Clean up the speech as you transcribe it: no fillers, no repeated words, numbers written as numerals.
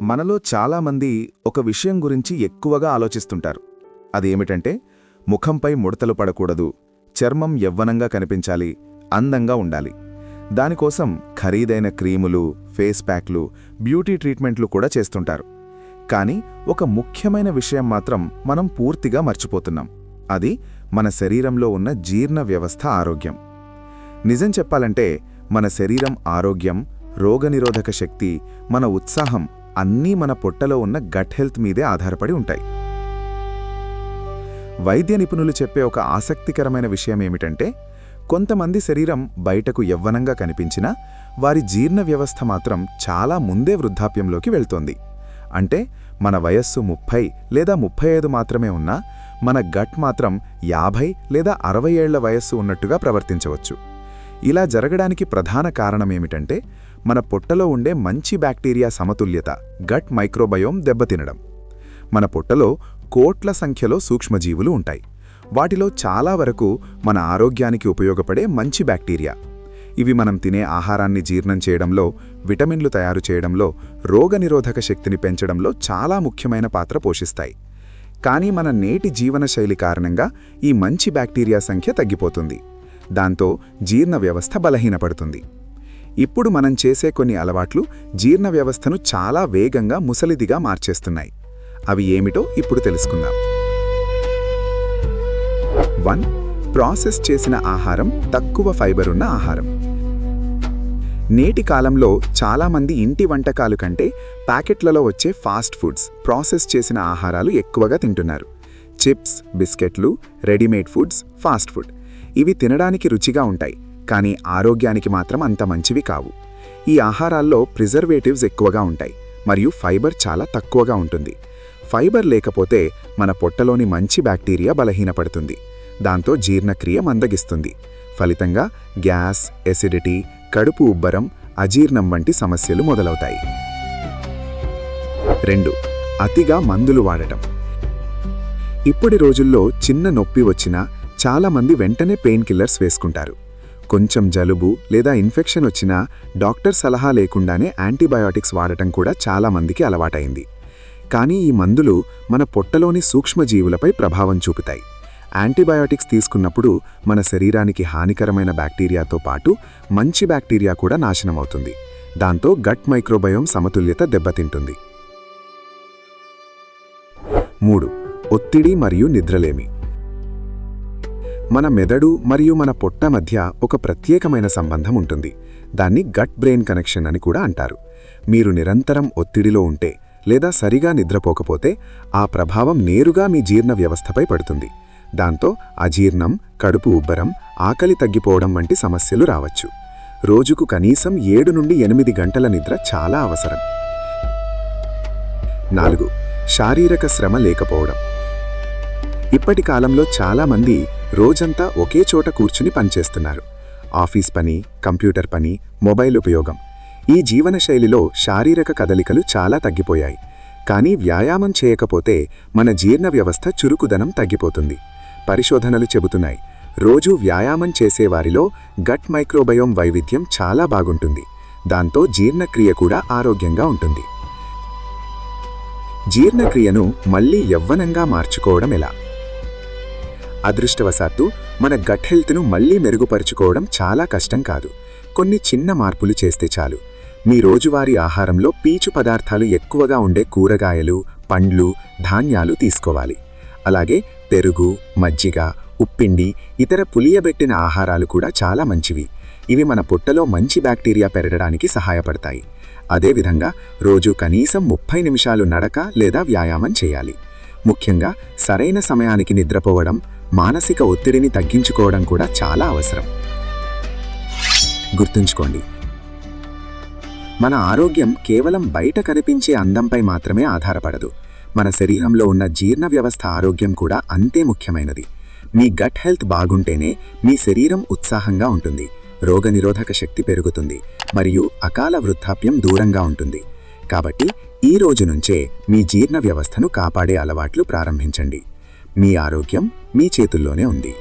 మనలో చాలామంది ఒక విషయం గురించి ఎక్కువగా ఆలోచిస్తుంటారు. అదేమిటంటే ముఖంపై ముడతలు పడకూడదు, చర్మం యవ్వనంగా కనిపించాలి, అందంగా ఉండాలి. దానికోసం ఖరీదైన క్రీములు, ఫేస్ ప్యాక్లు, బ్యూటీ ట్రీట్మెంట్లు కూడా చేస్తుంటారు. కానీ ఒక ముఖ్యమైన విషయం మాత్రం మనం పూర్తిగా మర్చిపోతున్నాం. అది మన శరీరంలో ఉన్న జీర్ణ వ్యవస్థ ఆరోగ్యం. నిజం చెప్పాలంటే మన శరీరం ఆరోగ్యం, రోగనిరోధక శక్తి, మన ఉత్సాహం అన్నీ మన పొట్టలో ఉన్న గట్ హెల్త్ మీదే ఆధారపడి ఉంటాయి. వైద్య నిపుణులు చెప్పే ఒక ఆసక్తికరమైన విషయం ఏమిటంటే కొంతమంది శరీరం బయటకు యవ్వనంగా కనిపించినా వారి జీర్ణ వ్యవస్థ మాత్రం చాలా ముందే వృద్ధాప్యంలోకి వెళ్తోంది. అంటే మన వయస్సు 30 లేదా 35 మాత్రమే ఉన్నా మన గట్ మాత్రం 50 లేదా 60 ఏళ్ల వయస్సు ఉన్నట్టుగా ప్రవర్తించవచ్చు. ఇలా జరగడానికి ప్రధాన కారణమేమిటంటే మన పొట్టలో ఉండే మంచి బ్యాక్టీరియా సమతుల్యత, గట్ మైక్రోబయోమ్ దెబ్బతినడం. మన పొట్టలో కోట్ల సంఖ్యలో సూక్ష్మజీవులు ఉంటాయి. వాటిలో చాలా వరకు మన ఆరోగ్యానికి ఉపయోగపడే మంచి బ్యాక్టీరియా. ఇవి మనం తినే ఆహారాన్ని జీర్ణం చేయడంలో, విటమిన్లు తయారు చేయడంలో, రోగనిరోధక శక్తిని పెంచడంలో చాలా ముఖ్యమైన పాత్ర పోషిస్తాయి. కానీ మన నేటి జీవనశైలి కారణంగా ఈ మంచి బ్యాక్టీరియా సంఖ్య తగ్గిపోతుంది. దాంతో జీర్ణ వ్యవస్థ బలహీనపడుతుంది. ఇప్పుడు మనం చేసే కొన్ని అలవాట్లు జీర్ణ వ్యవస్థను చాలా వేగంగా ముసలిదిగా మార్చేస్తున్నాయి. అవి ఏమిటో ఇప్పుడు తెలుసుకుందాం. 1. ప్రాసెస్ చేసిన ఆహారం, తక్కువ ఫైబర్ ఉన్న ఆహారం. నేటి కాలంలో చాలామంది ఇంటి వంటకాలు కంటే ప్యాకెట్లలో వచ్చే ఫాస్ట్ ఫుడ్స్, ప్రాసెస్ చేసిన ఆహారాలు ఎక్కువగా తింటున్నారు. చిప్స్, బిస్కెట్లు, రెడీమేడ్ ఫుడ్స్, ఫాస్ట్ ఫుడ్ ఇవి తినడానికి రుచిగా ఉంటాయి, కానీ ఆరోగ్యానికి మాత్రం అంత మంచివి కావు. ఈ ఆహారాల్లో ప్రిజర్వేటివ్స్ ఎక్కువగా ఉంటాయి మరియు ఫైబర్ చాలా తక్కువగా ఉంటుంది. ఫైబర్ లేకపోతే మన పొట్టలోని మంచి బ్యాక్టీరియా బలహీనపడుతుంది. దాంతో జీర్ణక్రియ మందగిస్తుంది. ఫలితంగా గ్యాస్, ఎసిడిటీ, కడుపు ఉబ్బరం, అజీర్ణం వంటి సమస్యలు మొదలవుతాయి. 2. అతిగా మందులు వాడటం. ఇప్పటి రోజుల్లో చిన్న నొప్పి వచ్చినా చాలామంది వెంటనే పెయిన్ కిల్లర్స్ వేసుకుంటారు. కొంచెం జలుబు లేదా ఇన్ఫెక్షన్ వచ్చినా డాక్టర్ సలహా లేకుండానే యాంటీబయాటిక్స్ వాడటం కూడా చాలామందికి అలవాటైంది. కానీ ఈ మందులు మన పొట్టలోని సూక్ష్మజీవులపై ప్రభావం చూపుతాయి. యాంటీబయాటిక్స్ తీసుకున్నప్పుడు మన శరీరానికి హానికరమైన బ్యాక్టీరియాతో పాటు మంచి బ్యాక్టీరియా కూడా నాశనమవుతుంది. దాంతో గట్ మైక్రోబయోమ్ సమతుల్యత దెబ్బతింటుంది. 3. ఒత్తిడి మరియు నిద్రలేమి. మన మెదడు మరియు మన పొట్ట మధ్య ఒక ప్రత్యేకమైన సంబంధం ఉంటుంది. దాన్ని గట్ బ్రెయిన్ కనెక్షన్ అని కూడా అంటారు. మీరు నిరంతరం ఒత్తిడిలో ఉంటే లేదా సరిగా నిద్రపోకపోతే ఆ ప్రభావం నేరుగా మీ జీర్ణ వ్యవస్థపై పడుతుంది. దాంతో అజీర్ణం, కడుపు ఉబ్బరం, ఆకలి తగ్గిపోవడం వంటి సమస్యలు రావచ్చు. రోజుకు కనీసం 7 నుండి 8 గంటల నిద్ర చాలా అవసరం. 4. శారీరక శ్రమ లేకపోవడం. ఇప్పటి కాలంలో చాలామంది రోజంతా ఒకే చోట కూర్చుని పనిచేస్తున్నారు. ఆఫీస్ పని, కంప్యూటర్ పని, మొబైల్ ఉపయోగం. ఈ జీవనశైలిలో శారీరక కదలికలు చాలా తగ్గిపోయాయి. కానీ వ్యాయామం చేయకపోతే మన జీర్ణ వ్యవస్థ చురుకుదనం తగ్గిపోతుంది. పరిశోధనలు చెబుతున్నాయి, రోజూ వ్యాయామం చేసేవారిలో గట్ మైక్రోబయోమ్ వైవిధ్యం చాలా బాగుంటుంది. దాంతో జీర్ణక్రియ కూడా ఆరోగ్యంగా ఉంటుంది. జీర్ణక్రియను మళ్లీ యవ్వనంగా మార్చుకోవడం ఎలా? అదృష్టవశాత్తు మన గట్ హెల్త్ను మళ్లీ మెరుగుపరుచుకోవడం చాలా కష్టం కాదు. కొన్ని చిన్న మార్పులు చేస్తే చాలు. మీ రోజువారీ ఆహారంలో పీచు పదార్థాలు ఎక్కువగా ఉండే కూరగాయలు, పండ్లు, ధాన్యాలు తీసుకోవాలి. అలాగే పెరుగు, మజ్జిగ, ఉప్పిండి, ఇతర పులియబెట్టిన ఆహారాలు కూడా చాలా మంచివి. ఇవి మన పొట్టలో మంచి బ్యాక్టీరియా పెరగడానికి సహాయపడతాయి. అదేవిధంగా రోజు కనీసం 30 నిమిషాలు నడక లేదా వ్యాయామం చేయాలి. ముఖ్యంగా సరైన సమయానికి నిద్రపోవడం, మానసిక ఒత్తిడిని తగ్గించుకోవడం కూడా చాలా అవసరం. గుర్తుంచుకోండి, మన ఆరోగ్యం కేవలం బయట కనిపించే అందంపై మాత్రమే ఆధారపడదు. మన శరీరంలో ఉన్న జీర్ణ వ్యవస్థ ఆరోగ్యం కూడా అంతే ముఖ్యమైనది. మీ గట్ హెల్త్ బాగుంటేనే మీ శరీరం ఉత్సాహంగా ఉంటుంది, రోగనిరోధక శక్తి పెరుగుతుంది మరియు అకాల వృద్ధాప్యం దూరంగా ఉంటుంది. కాబట్టి ఈ రోజు నుంచే మీ జీర్ణ వ్యవస్థను కాపాడే అలవాట్లు ప్రారంభించండి. మీ ఆరోగ్యం మీ చేతుల్లోనే ఉంది.